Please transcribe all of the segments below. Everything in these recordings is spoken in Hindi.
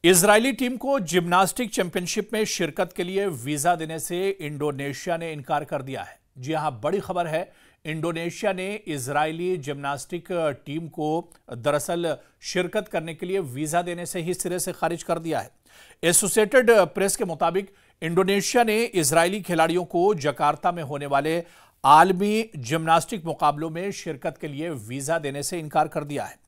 इजरायली टीम को जिम्नास्टिक चैंपियनशिप में शिरकत के लिए वीजा देने से इंडोनेशिया ने इनकार कर दिया है। जी हां, बड़ी खबर है। इंडोनेशिया ने इजरायली जिम्नास्टिक टीम को दरअसल शिरकत करने के लिए वीजा देने से ही सिरे से खारिज कर दिया है। एसोसिएटेड प्रेस के मुताबिक इंडोनेशिया ने इजरायली खिलाड़ियों को जकार्ता में होने वाले आलमी जिम्नास्टिक मुकाबलों में शिरकत के लिए वीजा देने से इनकार कर दिया है।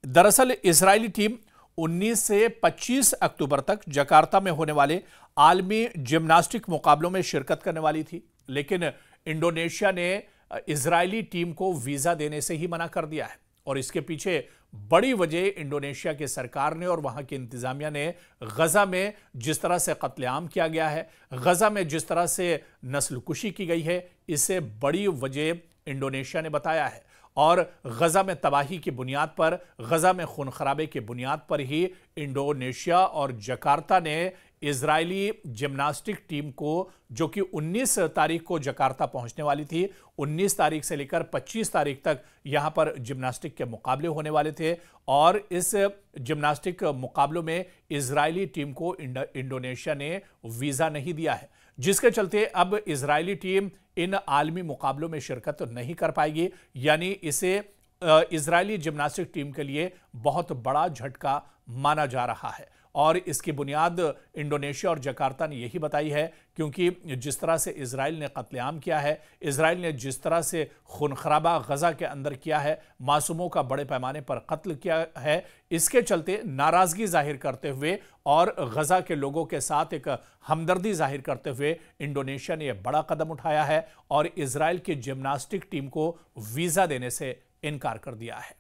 दरअसल इजरायली टीम 19 से 25 अक्टूबर तक जकार्ता में होने वाले आलमी जिम्नास्टिक मुकाबलों में शिरकत करने वाली थी, लेकिन इंडोनेशिया ने इजरायली टीम को वीजा देने से ही मना कर दिया है। और इसके पीछे बड़ी वजह इंडोनेशिया की सरकार ने और वहां की इंतजामिया ने गजा में जिस तरह से कत्लेआम किया गया है, गजा में जिस तरह से नस्लकुशी की गई है, इससे बड़ी वजह इंडोनेशिया ने बताया है। और गजा में तबाही की बुनियाद पर, गजा में खून खराबे की बुनियाद पर ही इंडोनेशिया और जकार्ता ने इजरायली जिम्नास्टिक टीम को, जो कि 19 तारीख को जकार्ता पहुंचने वाली थी, 19 तारीख से लेकर 25 तारीख तक यहां पर जिम्नास्टिक के मुकाबले होने वाले थे। और इस जिम्नास्टिक मुकाबलों में इजरायली टीम को इंडोनेशिया ने वीजा नहीं दिया है, जिसके चलते अब इजरायली टीम इन आलमी मुकाबलों में शिरकत नहीं कर पाएगी। यानी इसे इजरायली जिम्नास्टिक टीम के लिए बहुत बड़ा झटका माना जा रहा है। और इसकी बुनियाद इंडोनेशिया और जकार्ता ने यही बताई है, क्योंकि जिस तरह से इजराइल ने कत्लेआम किया है, इजराइल ने जिस तरह से खून खराबा गजा के अंदर किया है, मासूमों का बड़े पैमाने पर कत्ल किया है, इसके चलते नाराजगी जाहिर करते हुए और गजा के लोगों के साथ एक हमदर्दी जाहिर करते हुए इंडोनेशिया ने यह बड़ा कदम उठाया है और इजराइल की जिम्नास्टिक टीम को वीजा देने से इनकार कर दिया है।